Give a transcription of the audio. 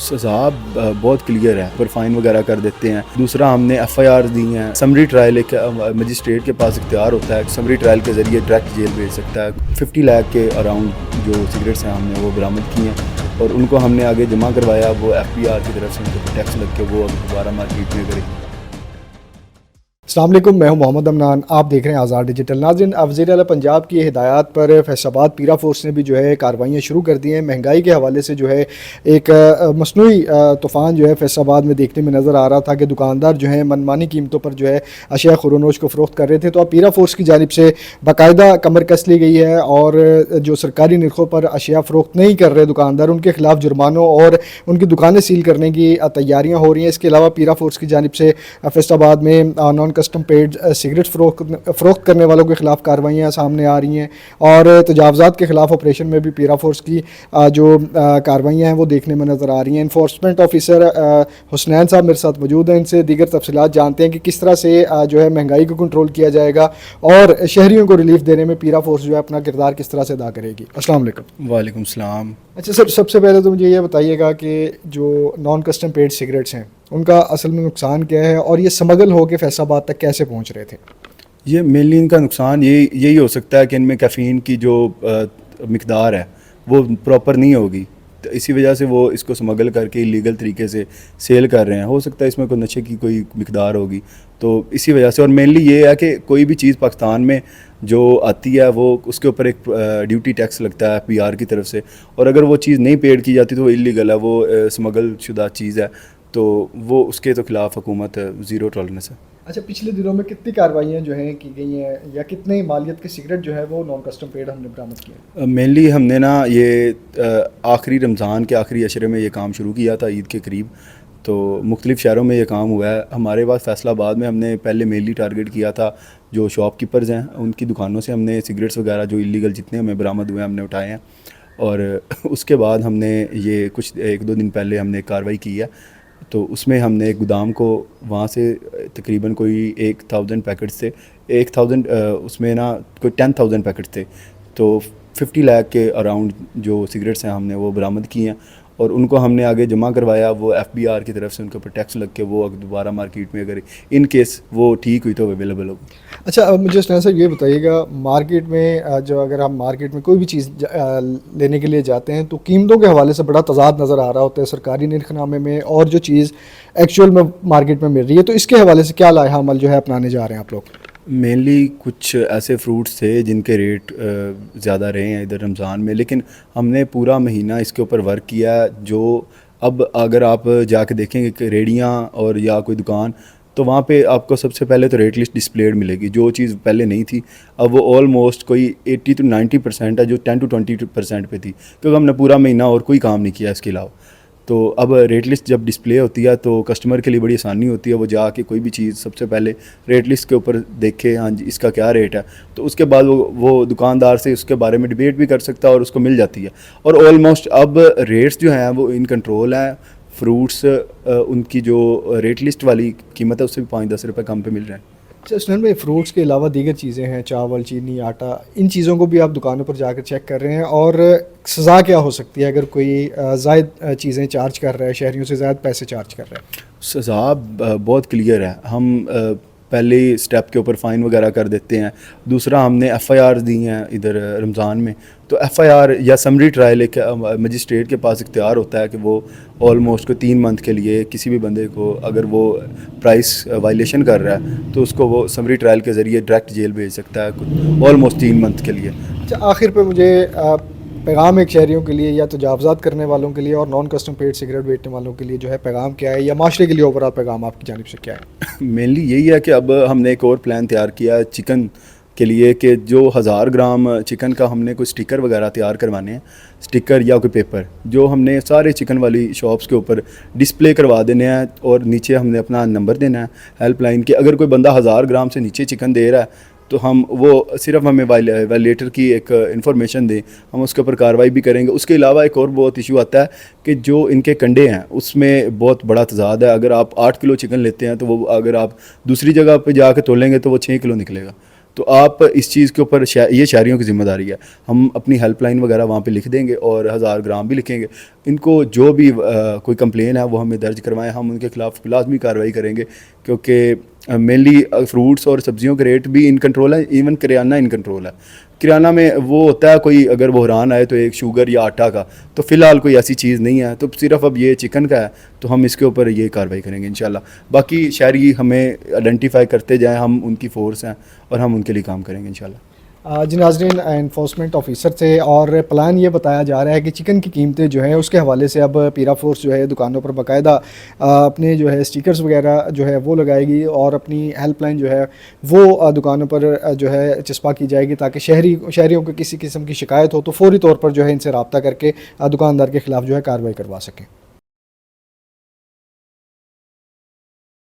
सज़ा बहुत क्लियर है, पर फाइन वगैरह कर देते हैं। दूसरा, हमने एफआईआर दी हैं। समरी ट्रायल एक मजिस्ट्रेट के पास इख्तियार होता है, समरी ट्रायल के ज़रिए डायरेक्ट जेल भेज सकता है। 50 लाख के अराउंड जो सिगरेट्स हैं हमने वो बरामद किए हैं और उनको हमने आगे जमा करवाया। वो एफबीआर की तरफ से उनको टैक्स लग के वो दोबारा मार्केट में करेगी। अस्सलाम वालेकुम, मैं हूं मोहम्मद अमनान। आप देख रहे हैं आज़ाद डिजिटल। नाज़रीन, वज़ीर आला पंजाब की हिदायत पर फैसलाबाद पीरा फोर्स ने भी जो है कार्रवाइयाँ शुरू कर दी हैं। महंगाई के हवाले से जो है एक मसनूई तूफ़ान जो है फैसलाबाद में देखने में नज़र आ रहा था कि दुकानदार जो है मनमानी कीमतों पर जो है अशिया खुरोनोश को फ़रोख्त कर रहे थे। तो अब पीरा फोर्स की जानिब से बाकायदा कमर कस ली गई है और जो सरकारी नरखों पर अशिया फ़रोख्त नहीं कर रहे दुकानदार, उनके खिलाफ जुर्मानों और उनकी दुकानें सील करने की तैयारियाँ हो रही हैं। इसके अलावा पीरा फोर्स की जानिब से फैसलाबाद में नॉन कस्टम पेड सिगरेट फ़रोख्त करने वालों के खिलाफ कार्रवाइयाँ सामने आ रही हैं और तजावज़ात के खिलाफ ऑपरेशन में भी पीरा फोर्स की जो कार्रवाइयाँ हैं वो देखने में नज़र आ रही हैं। इन्फोर्समेंट ऑफिसर हुसनैन साहब मेरे साथ मौजूद हैं। इनसे दीगर तफसीलात जानते हैं कि किस तरह से जो है महंगाई को कंट्रोल किया जाएगा और शहरियों को रिलीफ देने में पीरा फोर्स जो है अपना किरदार किस तरह से अदा करेगी। अस्सलाम वालेकुम। वालेकुम सलाम। अच्छा सर, सबसे पहले तो मुझे ये बताइएगा कि जो नॉन कस्टम पेड सिगरेट्स हैं उनका असल में नुकसान क्या है और ये स्मगल होकर फैसलाबाद तक कैसे पहुंच रहे थे? ये मेनली इनका नुकसान यही हो सकता है कि इनमें कैफ़ीन की जो मिकदार है वो प्रॉपर नहीं होगी, तो इसी वजह से वो इसको स्मगल करके इलीगल तरीके से सेल कर रहे हैं। हो सकता है इसमें कोई नशे की कोई मिकदार होगी, तो इसी वजह से। और मेनली ये है कि कोई भी चीज़ पाकिस्तान में जो आती है वो उसके ऊपर एक ड्यूटी टैक्स लगता है पीआर की तरफ से, और अगर वो चीज़ नहीं पेड की जाती तो वो इलीगल है, वो स्मगल शुदा चीज़ है, तो वो उसके तो खिलाफ हुकूमत ज़ीरो टॉलरेंस है। अच्छा, पिछले दिनों में कितनी कार्रवाइयाँ जो हैं की गई हैं या कितने मालियत के सिगरेट जो है वो नॉन कस्टम पेड हमने बरामद किए? मेनली हमने ना ये आखिरी रमज़ान के आखिरी अशरे में ये काम शुरू किया था, ईद के करीब, तो मुख्तलिफ़ शहरों में ये काम हुआ है। हमारे पास फैसलाबाद में हमने पहले मेनली टारगेट किया था जो शॉपकीपर्स हैं, उनकी दुकानों से हमने सिगरेट्स वगैरह जो इलीगल जितने हमें बरामद हुए हमने उठाए हैं। और उसके बाद हमने ये कुछ 1-2 दिन पहले हमने कार्रवाई की है, तो उसमें हमने एक गोदाम को वहाँ से तकरीबन कोई 1000 पैकेट्स थे, 1000 उसमें ना कोई 10,000 पैकेट्स थे, तो 50 लाख के अराउंड जो सिगरेट्स हैं हमने वो बरामद किए हैं और उनको हमने आगे जमा करवाया। वो एफबीआर की तरफ से उनके ऊपर टैक्स लग के वो दोबारा मार्केट में अगर इन केस वो ठीक हुई तो अवेलेबल होगी। अच्छा, अब मुझे सर ये बताइएगा, मार्केट में जो अगर हम मार्केट में कोई भी चीज़ लेने के लिए जाते हैं तो कीमतों के हवाले से बड़ा तज़ाद नज़र आ रहा होता है सरकारी निर्खनामे में और जो चीज़ एक्चुअल में मार्केट में मिल रही है, तो इसके हवाले से क्या लाया अमल जो है अपनाने जा रहे हैं आप लोग? मेनली कुछ ऐसे फ्रूट्स थे जिनके रेट ज़्यादा रहे हैं इधर रमज़ान में, लेकिन हमने पूरा महीना इसके ऊपर वर्क किया। जो अब अगर आप जाके देखेंगे कि रेडियाँ और या कोई दुकान, तो वहाँ पे आपको सबसे पहले तो रेट लिस्ट डिस्प्लेड मिलेगी, जो चीज़ पहले नहीं थी। अब वो ऑलमोस्ट कोई 80 to 90% है जो 10 to 20% पे थी, क्योंकि हमने पूरा महीना और कोई काम नहीं किया इसके अलावा। तो अब रेट लिस्ट जब डिस्प्ले होती है तो कस्टमर के लिए बड़ी आसानी होती है, वो जाके कोई भी चीज़ सबसे पहले रेट लिस्ट के ऊपर देखे, हाँ जी इसका क्या रेट है, तो उसके बाद वो दुकानदार से उसके बारे में डिबेट भी कर सकता है और उसको मिल जाती है। और ऑलमोस्ट अब रेट्स जो हैं वो इन कंट्रोल हैं। फ्रूट्स उनकी जो रेट लिस्ट वाली कीमत है उससे भी 5-10 रुपये कम पे मिल रहे हैं। अच्छा सुनन भाई, फ्रूट्स के अलावा दीगर चीज़ें हैं, चावल, चीनी, आटा, इन चीज़ों को भी आप दुकानों पर जाकर चेक कर रहे हैं और सज़ा क्या हो सकती है अगर कोई ज़ायद चीज़ें चार्ज कर रहा है, शहरियों से ज़्यादा पैसे चार्ज कर रहा है? सज़ा बहुत क्लियर है। हम पहले स्टेप के ऊपर फ़ाइन वगैरह कर देते हैं। दूसरा, हमने एफआईआर दी हैं इधर रमज़ान में, तो एफआईआर या समरी ट्रायल एक मजिस्ट्रेट के पास इख्तियार होता है कि वो ऑलमोस्ट को 3 मंथ के लिए किसी भी बंदे को अगर वो प्राइस वायलेशन कर रहा है तो उसको वो समरी ट्रायल के ज़रिए डायरेक्ट जेल भेज सकता है ऑलमोस्ट 3 मंथ के लिए। अच्छा, आखिर पे मुझे पैगाम एक शहरियों के लिए या तजावज़ात करने वालों के लिए और नॉन कस्टम पेड सिगरेट बेचने वालों के लिए जो है पैगाम क्या है, या माशरे के लिए ओवरऑल पैगाम आपकी जानिब से क्या है? मेनली यही है कि अब हमने एक और प्लान तैयार किया है चिकन के लिए, कि जो 1000 ग्राम चिकन का हमने कोई स्टिकर वगैरह तैयार करवाने हैं, स्टिकर या कोई पेपर जो हमने सारे चिकन वाली शॉप्स के ऊपर डिस्प्ले करवा देने हैं और नीचे हमने अपना नंबर देना है हेल्पलाइन के। अगर कोई बंदा 1000 ग्राम से नीचे चिकन दे रहा है तो हम वो सिर्फ हमें वायलेटर की एक इंफॉर्मेशन दें, हम उसके ऊपर कार्रवाई भी करेंगे। उसके अलावा एक और बहुत इशू आता है कि जो इनके कंडे हैं उसमें बहुत बड़ा तजाद है। अगर आप 8 किलो चिकन लेते हैं तो वो अगर आप दूसरी जगह पे जाके तोलेंगे तो वो 6 किलो निकलेगा। तो आप इस चीज़ के ऊपर ये शहरियों की ज़िम्मेदारी है। हम अपनी हेल्पलाइन वगैरह वहाँ पे लिख देंगे और 1000 ग्राम भी लिखेंगे। इनको जो भी कोई कंप्लेन है वो हमें दर्ज करवाएं, हम उनके खिलाफ लाजमी कार्रवाई करेंगे, क्योंकि मेनली फ्रूट्स और सब्जियों के रेट भी इन कंट्रोल है, इवन किराना इन कंट्रोल है। किराना में वो होता है कोई अगर बहरान आए तो एक शुगर या आटा का, तो फ़िलहाल कोई ऐसी चीज़ नहीं है, तो सिर्फ अब ये चिकन का है, तो हम इसके ऊपर ये कार्रवाई करेंगे इंशाल्लाह। बाकी शहरी हमें आइडेंटिफाई करते जाएं, हम उनकी फ़ोर्स हैं और हम उनके लिए काम करेंगे इंशाल्लाह। जी नाज़रीन, एनफोर्समेंट ऑफिसर थे और प्लान ये बताया जा रहा है कि चिकन की कीमतें जो हैं उसके हवाले से अब पीरा फोर्स जो है दुकानों पर बाकायदा अपने जो है स्टिकर्स वगैरह जो है वो लगाएगी और अपनी हेल्पलाइन जो है वो दुकानों पर जो है चस्पा की जाएगी, ताकि शहरियों को किसी किस्म की शिकायत हो तो फौरी तौर पर जो है इनसे रब्ता करके दुकानदार के ख़िलाफ़ जो है कार्रवाई करवा सकें।